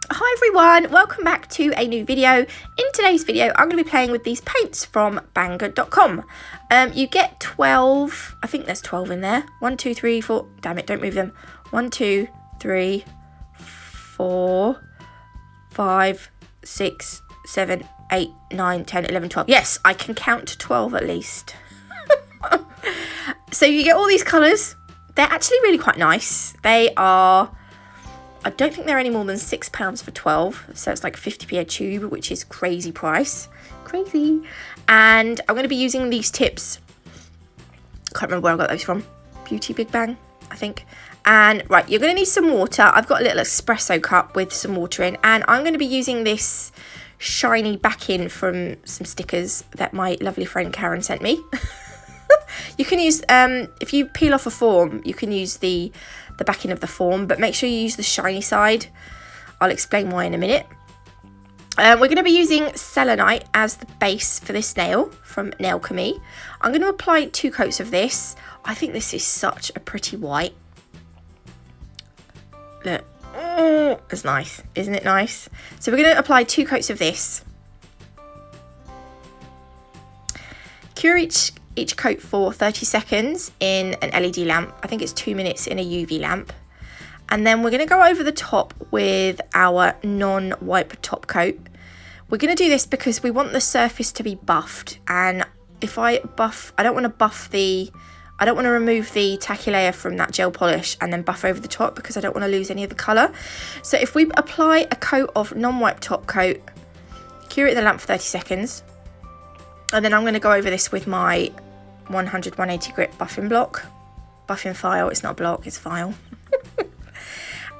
Hi everyone, welcome back to a new video. In today's video, I'm going to be playing with these paints from Banggood.com. You get 12, I think there's 12 in there. 1, 2, 3, 4, damn it, don't move them. 1, 2, 3, 4, 5, 6, 7, 8, 9, 10, 11, 12. Yes, I can count to 12 at least. So you get all these colours. They're actually really quite nice. They are... I don't think they're any more than £6 for 12, so it's like 50p a tube, which is crazy price. Crazy. And I'm going to be using these tips. Can't remember where I got those from. Beauty Big Bang, I think. And right, you're going to need some water. I've got a little espresso cup with some water in, and I'm going to be using this shiny backing from some stickers that my lovely friend Karen sent me. You can use, if you peel off a form, you can use the backing of the form, but make sure you use the shiny side. I'll explain why in a minute. We're going to be using selenite as the base for this nail from Nailchemy. I'm going to apply 2 coats of this. I think this is such a pretty white. Look, it's nice, isn't it nice? So we're going to apply 2 coats of this. Cure each coat for 30 seconds in an LED lamp. I think it's 2 minutes in a UV lamp. And then we're going to go over the top with our non-wipe top coat. We're going to do this because we want the surface to be buffed. And if I buff, I don't want to remove the tacky layer from that gel polish and then buff over the top because I don't want to lose any of the colour. So if we apply a coat of non-wipe top coat, cure it in the lamp for 30 seconds. And then I'm going to go over this with my 100-180 grit buffing file. It's not a block, it's a file.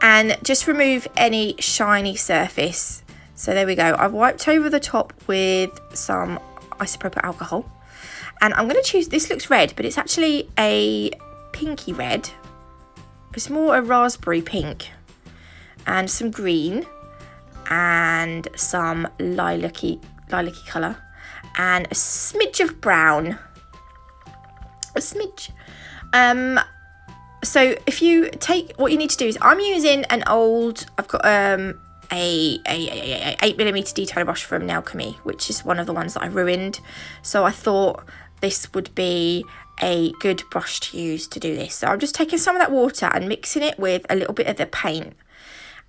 And just remove any shiny surface. So there we go. I've wiped over the top with some isopropyl alcohol. And I'm going to choose, this looks red, but it's actually a pinky red. It's more a raspberry pink. And some green. And some lilac-y colour. And a smidge of brown. A smidge. So if you take, what you need to do is, I'm using an old, I've got a 8mm detailer brush from Nailchemy, which is one of the ones that I ruined. So I thought this would be a good brush to use to do this. So I'm just taking some of that water and mixing it with a little bit of the paint.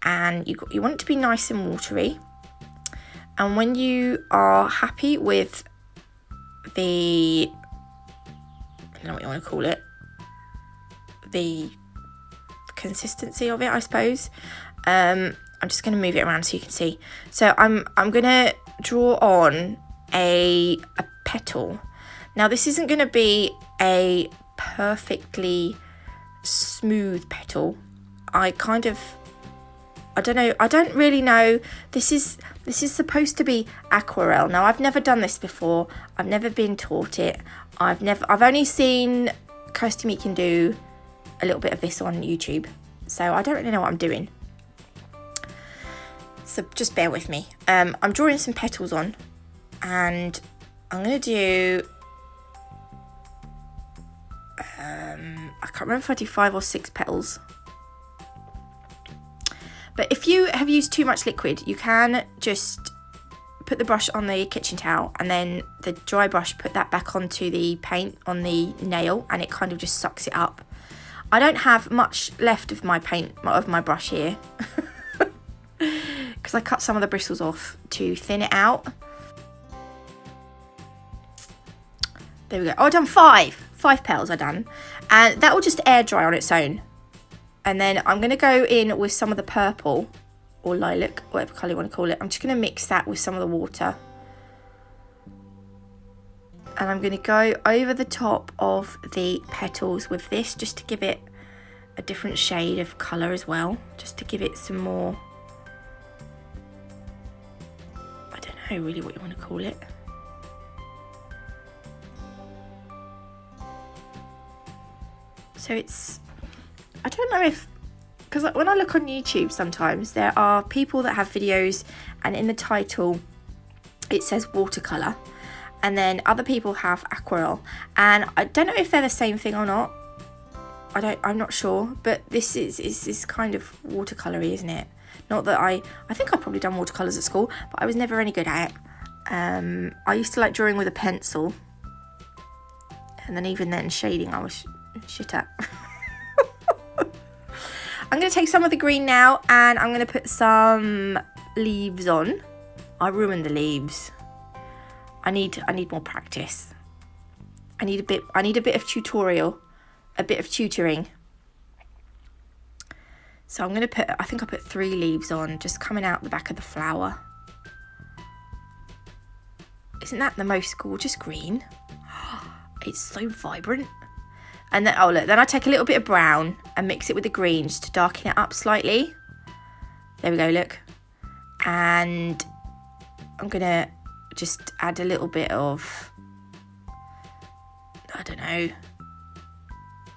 And you want it to be nice and watery. And when you are happy with the, I don't know what you want to call it, the consistency of it, I suppose. I'm just going to move it around so you can see. So I'm going to draw on a petal. Now this isn't going to be a perfectly smooth petal. I don't really know. This is supposed to be aquarelle. Now I've never done this before. I've never been taught it. I've only seen Kirsty Meakin do a little bit of this on YouTube. So I don't really know what I'm doing. So just bear with me. I'm drawing some petals on, and I'm gonna do I can't remember if I do 5 or 6 petals. But if you have used too much liquid, you can just put the brush on the kitchen towel and then the dry brush, put that back onto the paint on the nail, and it kind of just sucks it up. I don't have much left of my paint, of my brush here, because I cut some of the bristles off to thin it out. There we go. Oh, I've done 5 petals I've done. And that will just air dry on its own. And then I'm going to go in with some of the purple or lilac, whatever colour you want to call it. I'm just going to mix that with some of the water. And I'm going to go over the top of the petals with this, just to give it a different shade of colour as well. Just to give it some more, I don't know really what you want to call it. So it's, I don't know if, because when I look on YouTube sometimes, there are people that have videos and in the title it says watercolour, and then other people have aquarelle, and I don't know if they're the same thing or not. I'm not sure, but this is kind of watercolour-y, isn't it? Not that I think I've probably done watercolours at school, but I was never any good at it. I used to like drawing with a pencil. And then even then, shading I was shit at. I'm going to take some of the green now, and I'm going to put some leaves on. I ruined the leaves. I need more practice. I need a bit of tutorial, a bit of tutoring. So I'm going to put, I think I put 3 leaves on, just coming out the back of the flower. Isn't that the most gorgeous green? It's so vibrant. And then, oh look, then I take a little bit of brown and mix it with the green just to darken it up slightly. There we go, look. And I'm gonna just add a little bit of, I don't know,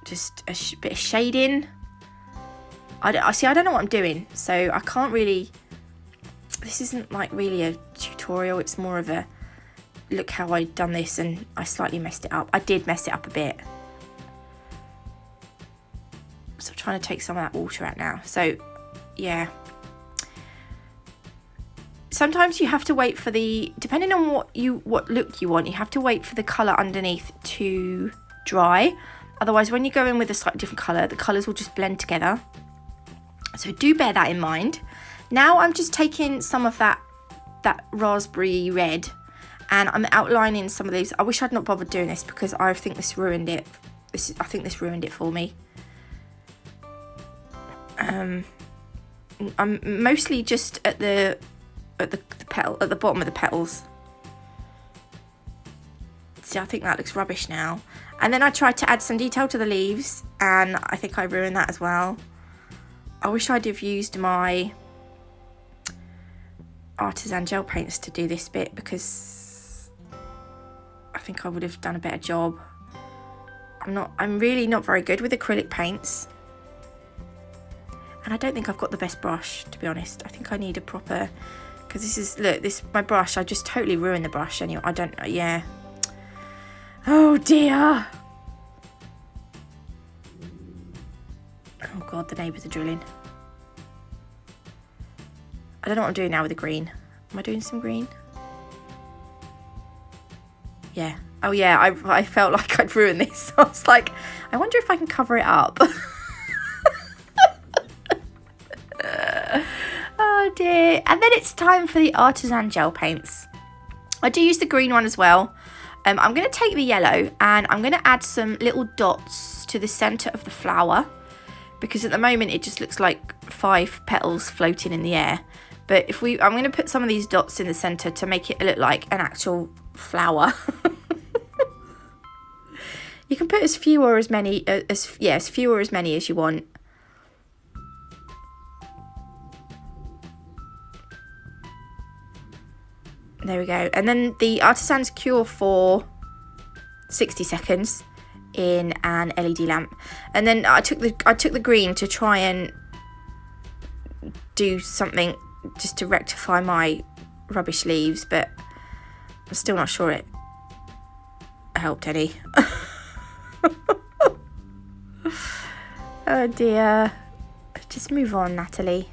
just a bit of shading. I don't know what I'm doing, so I can't really, this isn't like really a tutorial, it's more of a, look how I've done this, and I slightly messed it up. I did mess it up a bit. So I'm trying to take some of that water out now. So, yeah. Sometimes you have to wait for the, depending on what look you want, you have to wait for the colour underneath to dry. Otherwise, when you go in with a slightly different colour, the colours will just blend together. So do bear that in mind. Now I'm just taking some of that raspberry red, and I'm outlining some of these. I wish I'd not bothered doing this because I think this ruined it. I think this ruined it for me. I'm mostly just at the petal, at the bottom of the petals. See, I think that looks rubbish now. And then I tried to add some detail to the leaves, and I think I ruined that as well. I wish I'd have used my artisan gel paints to do this bit, because I think I would have done a better job. I'm really not very good with acrylic paints. And I don't think I've got the best brush, to be honest. I think I need a proper, because this is, look, my brush, I just totally ruined the brush anyway. I don't, yeah. Oh dear. Oh God, the neighbours are drilling. I don't know what I'm doing now with the green. Am I doing some green? Yeah. Oh yeah, I felt like I'd ruined this. I was like, I wonder if I can cover it up. Oh dear. And then it's time for the artisan gel paints. I do use the green one as well. I'm going to take the yellow and I'm going to add some little dots to the centre of the flower, because at the moment it just looks like 5 petals floating in the air. But I'm going to put some of these dots in the centre to make it look like an actual flower. You can put as few or as many as few or as many as you want. There we go. And then the artisans cure for 60 seconds in an LED lamp. And then I took the green to try and do something just to rectify my rubbish leaves, but I'm still not sure it helped any. Oh dear. Just move on, Natalie.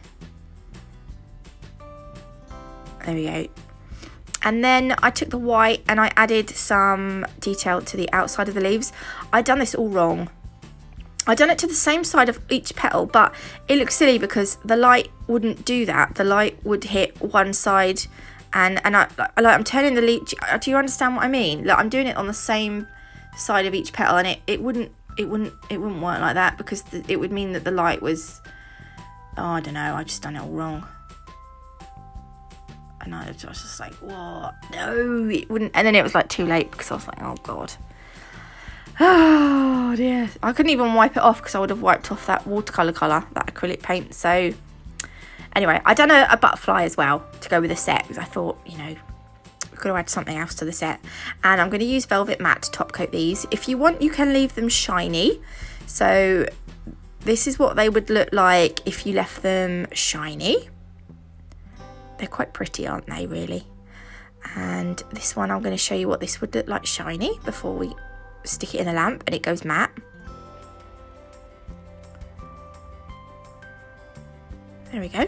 There we go. And then I took the white and I added some detail to the outside of the leaves. I'd done this all wrong. I'd done it to the same side of each petal, but it looks silly because the light wouldn't do that. The light would hit one side, and I'm turning the leaf. Do you understand what I mean? Like, I'm doing it on the same side of each petal, and it wouldn't work like that, because it would mean that the light was, oh, I don't know, I just done it all wrong. And I was just like, what? No, it wouldn't. And then it was like too late, because I was like, oh God. Oh dear. I couldn't even wipe it off, because I would have wiped off that watercolour colour, that acrylic paint. So anyway, I done a butterfly as well to go with the set, because I thought, you know, we've got to add something else to the set. And I'm going to use Velvet Matte to top coat these. If you want, you can leave them shiny. So this is what they would look like if you left them shiny. They're quite pretty, aren't they, really? And this one, I'm going to show you what this would look like shiny before we stick it in a lamp and it goes matte. There we go.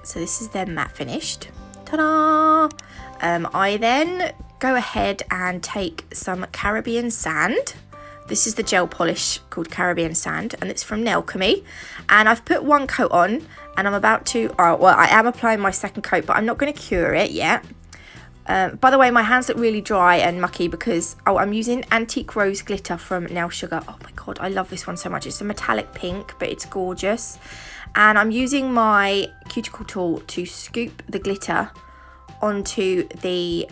So this is then matte finished. Ta-da! I then go ahead and take some Caribbean Sand. This is the gel polish called Caribbean Sand, and it's from Nailchemy. And I've put one coat on, and I'm about to, I am applying my second coat, but I'm not going to cure it yet. By the way, my hands look really dry and mucky because I'm using Antique Rose Glitter from Nail Sugar. Oh my god, I love this one so much. It's a metallic pink, but it's gorgeous. And I'm using my cuticle tool to scoop the glitter onto the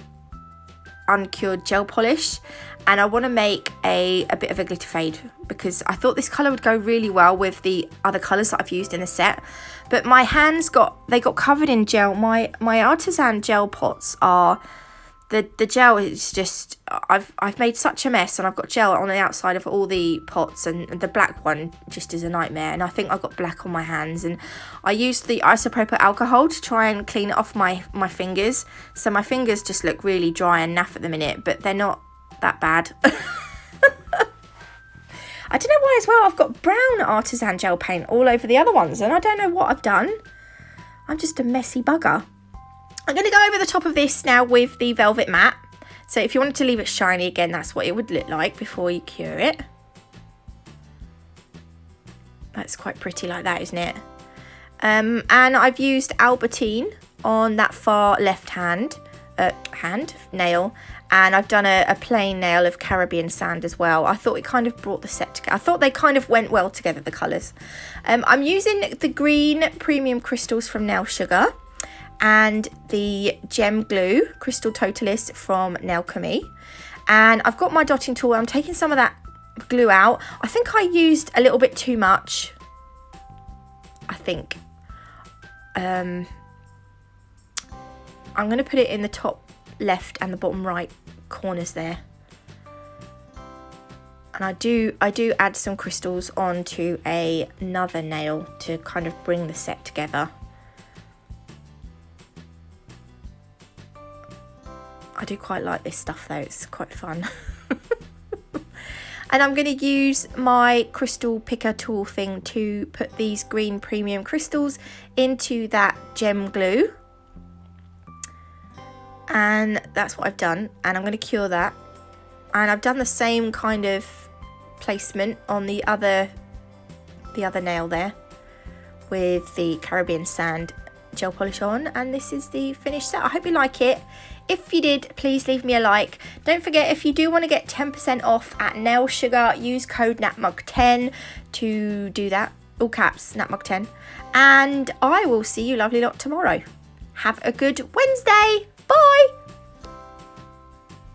uncured gel polish, and I want to make a bit of a glitter fade because I thought this colour would go really well with the other colours that I've used in the set. But my hands got covered in gel. My artisan gel pots are, the gel is just, I've made such a mess, and I've got gel on the outside of all the pots, and the black one just is a nightmare, and I think I've got black on my hands. And I used the isopropyl alcohol to try and clean it off my fingers, so my fingers just look really dry and naff at the minute, but they're not that bad. I don't know why as well, I've got brown artisan gel paint all over the other ones, and I don't know what I've done. I'm just a messy bugger. I'm going to go over the top of this now with the Velvet Matte. So if you wanted to leave it shiny again, that's what it would look like before you cure it. That's quite pretty like that, isn't it? And I've used Albertine on that far left nail, and I've done a plain nail of Caribbean Sand as well. I thought it kind of brought the set together. I thought they kind of went well together, the colours. I'm using the green premium crystals from Nail Sugar and the gem glue Crystal Totalist from Nailchemy, and I've got my dotting tool. I'm taking some of that glue out. I think I used a little bit too much, I think. I'm going to put it in the top left and the bottom right corners there, and I do add some crystals onto another nail to kind of bring the set together. I do quite like this stuff though, it's quite fun. And I'm going to use my crystal picker tool thing to put these green premium crystals into that gem glue. And that's what I've done, and I'm going to cure that. And I've done the same kind of placement on the other nail there with the Caribbean Sand gel polish on, and this is the finished set. I hope you like it. If you did, please leave me a like. Don't forget, if you do want to get 10% off at Nail Sugar, use code NatMug10 to do that. All caps, NatMug10. And I will see you lovely lot tomorrow. Have a good Wednesday.